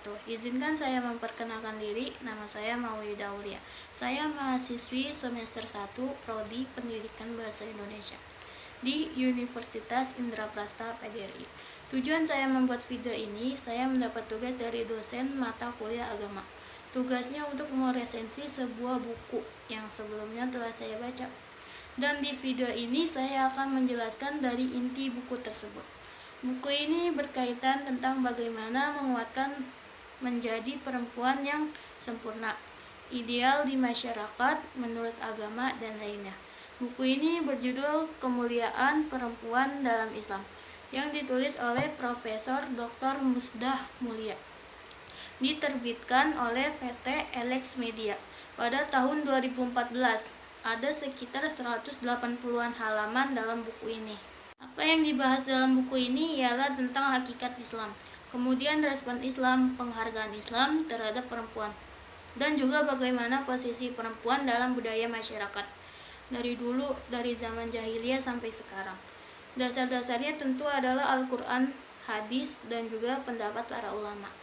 wabarakatuh. Izinkan saya memperkenalkan diri. Nama saya Maulida Aulia. Saya mahasiswi semester 1 Prodi Pendidikan Bahasa Indonesia di Universitas Indraprasta PGRI. Tujuan saya membuat video ini, saya mendapat tugas dari dosen mata kuliah agama. Tugasnya untuk meresensi sebuah buku yang sebelumnya telah saya baca. Dan di video ini saya akan menjelaskan dari inti buku tersebut. Buku ini berkaitan tentang bagaimana menguatkan menjadi perempuan yang sempurna, ideal di masyarakat menurut agama, dan lainnya. Buku ini berjudul Kemuliaan Perempuan dalam Islam, yang ditulis oleh Profesor Dr. Musdah Mulia. Diterbitkan oleh PT Elex Media pada tahun 2014. Ada sekitar 180-an halaman dalam buku ini. Apa yang dibahas dalam buku ini ialah tentang hakikat Islam, kemudian respon Islam, penghargaan Islam terhadap perempuan, dan juga bagaimana posisi perempuan dalam budaya masyarakat dari dulu, dari zaman jahiliyah sampai sekarang. Dasar-dasarnya tentu adalah Al-Quran, hadis, dan juga pendapat para ulama.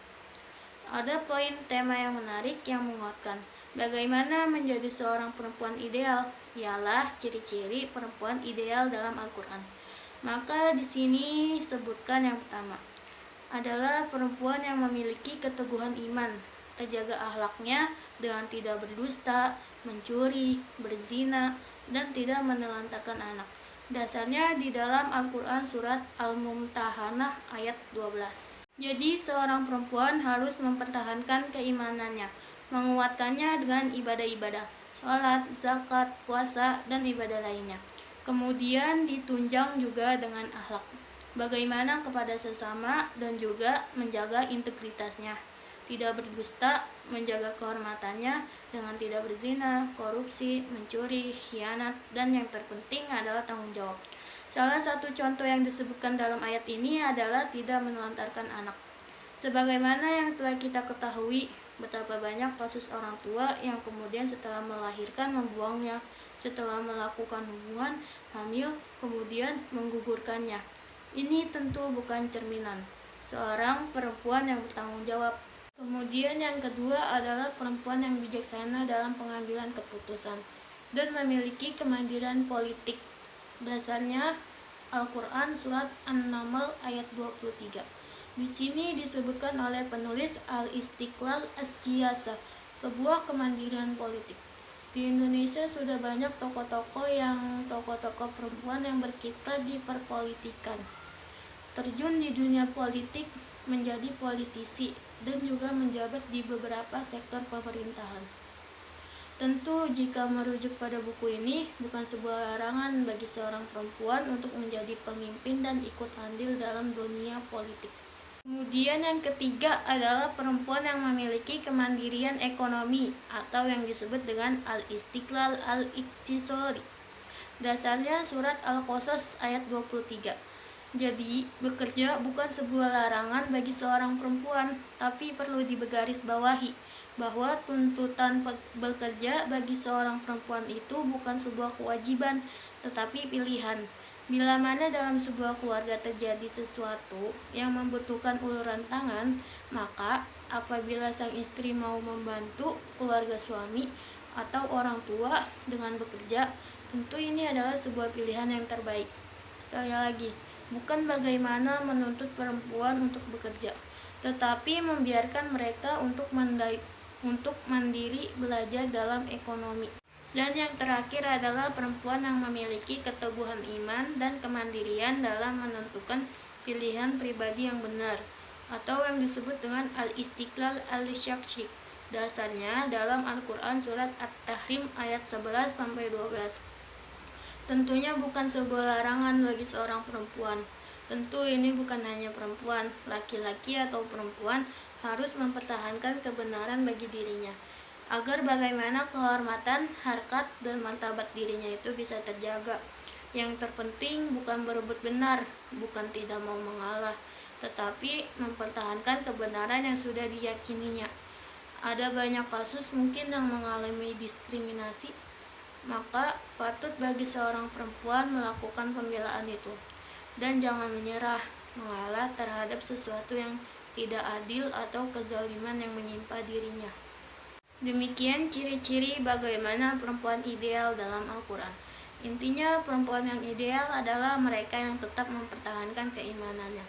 Ada poin tema yang menarik yang menguatkan bagaimana menjadi seorang perempuan ideal, ialah ciri-ciri perempuan ideal dalam Al-Quran. Maka di sini sebutkan yang pertama adalah perempuan yang memiliki keteguhan iman, terjaga akhlaknya dengan tidak berdusta, mencuri, berzina, dan tidak menelantarkan anak. Dasarnya di dalam Al-Quran surat Al-Mumtahanah ayat 12. Jadi seorang perempuan harus mempertahankan keimanannya, menguatkannya dengan ibadah-ibadah, sholat, zakat, puasa, dan ibadah lainnya. Kemudian ditunjang juga dengan akhlak, bagaimana kepada sesama dan juga menjaga integritasnya, tidak berdusta, menjaga kehormatannya dengan tidak berzina, korupsi, mencuri, khianat, dan yang terpenting adalah tanggung jawab. Salah satu contoh yang disebutkan dalam ayat ini adalah tidak menelantarkan anak. Sebagaimana yang telah kita ketahui, betapa banyak kasus orang tua yang kemudian setelah melahirkan membuangnya, setelah melakukan hubungan hamil kemudian menggugurkannya. Ini tentu bukan cerminan seorang perempuan yang bertanggung jawab. Kemudian yang kedua adalah perempuan yang bijaksana dalam pengambilan keputusan dan memiliki kemandirian politik. Dasarnya Al-Quran surat An-Naml ayat 23. Di sini disebutkan oleh penulis Al-Istiqlal As-Siyasah, sebuah kemandirian politik. Di Indonesia sudah banyak tokoh-tokoh perempuan yang berkiprah di perpolitikan, terjun di dunia politik, menjadi politisi, dan juga menjabat di beberapa sektor pemerintahan. Tentu jika merujuk pada buku ini, bukan sebuah larangan bagi seorang perempuan untuk menjadi pemimpin dan ikut andil dalam dunia politik. Kemudian yang ketiga adalah perempuan yang memiliki kemandirian ekonomi atau yang disebut dengan al-istiqlal al-iktisadi. Dasarnya surat Al-Qasas ayat 23. Jadi, bekerja bukan sebuah larangan bagi seorang perempuan, tapi perlu digarisbawahi bahwa tuntutan bekerja bagi seorang perempuan itu bukan sebuah kewajiban, tetapi pilihan. Bila mana dalam sebuah keluarga terjadi sesuatu yang membutuhkan uluran tangan, maka apabila sang istri mau membantu keluarga suami atau orang tua dengan bekerja, tentu ini adalah sebuah pilihan yang terbaik. Sekali lagi, bukan bagaimana menuntut perempuan untuk bekerja, tetapi membiarkan mereka untuk mandiri belajar dalam ekonomi. Dan yang terakhir adalah perempuan yang memiliki keteguhan iman dan kemandirian dalam menentukan pilihan pribadi yang benar, atau yang disebut dengan al-istiqlal al-syakhsi. Dasarnya dalam Al-Quran surat At-Tahrim ayat 11-12. Tentunya bukan sebuah larangan bagi seorang perempuan. Tentu ini bukan hanya perempuan, laki-laki atau perempuan harus mempertahankan kebenaran bagi dirinya, agar bagaimana kehormatan, harkat, dan martabat dirinya itu bisa terjaga. Yang terpenting bukan berebut benar, bukan tidak mau mengalah, tetapi mempertahankan kebenaran yang sudah diyakininya. Ada banyak kasus mungkin yang mengalami diskriminasi, maka patut bagi seorang perempuan melakukan pembelaan itu. Dan jangan menyerah, mengalah terhadap sesuatu yang tidak adil atau kezaliman yang menimpa dirinya. Demikian ciri-ciri bagaimana perempuan ideal dalam Al-Quran. Intinya, perempuan yang ideal adalah mereka yang tetap mempertahankan keimanannya,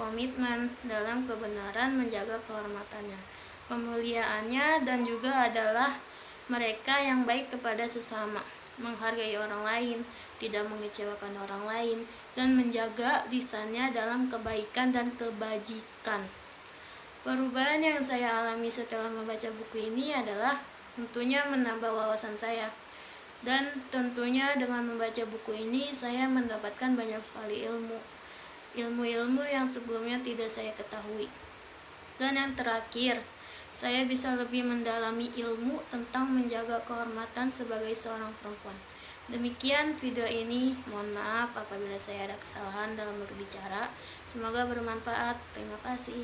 komitmen dalam kebenaran, menjaga kehormatannya, kemuliaannya, dan juga adalah mereka yang baik kepada sesama, menghargai orang lain, tidak mengecewakan orang lain, dan menjaga lisannya dalam kebaikan dan kebajikan. Perubahan yang saya alami setelah membaca buku ini adalah tentunya menambah wawasan saya. Dan tentunya dengan membaca buku ini saya mendapatkan banyak sekali ilmu-ilmu yang sebelumnya tidak saya ketahui. Dan yang terakhir, saya bisa lebih mendalami ilmu tentang menjaga kehormatan sebagai seorang perempuan. Demikian video ini, mohon maaf apabila saya ada kesalahan dalam berbicara. Semoga bermanfaat. Terima kasih.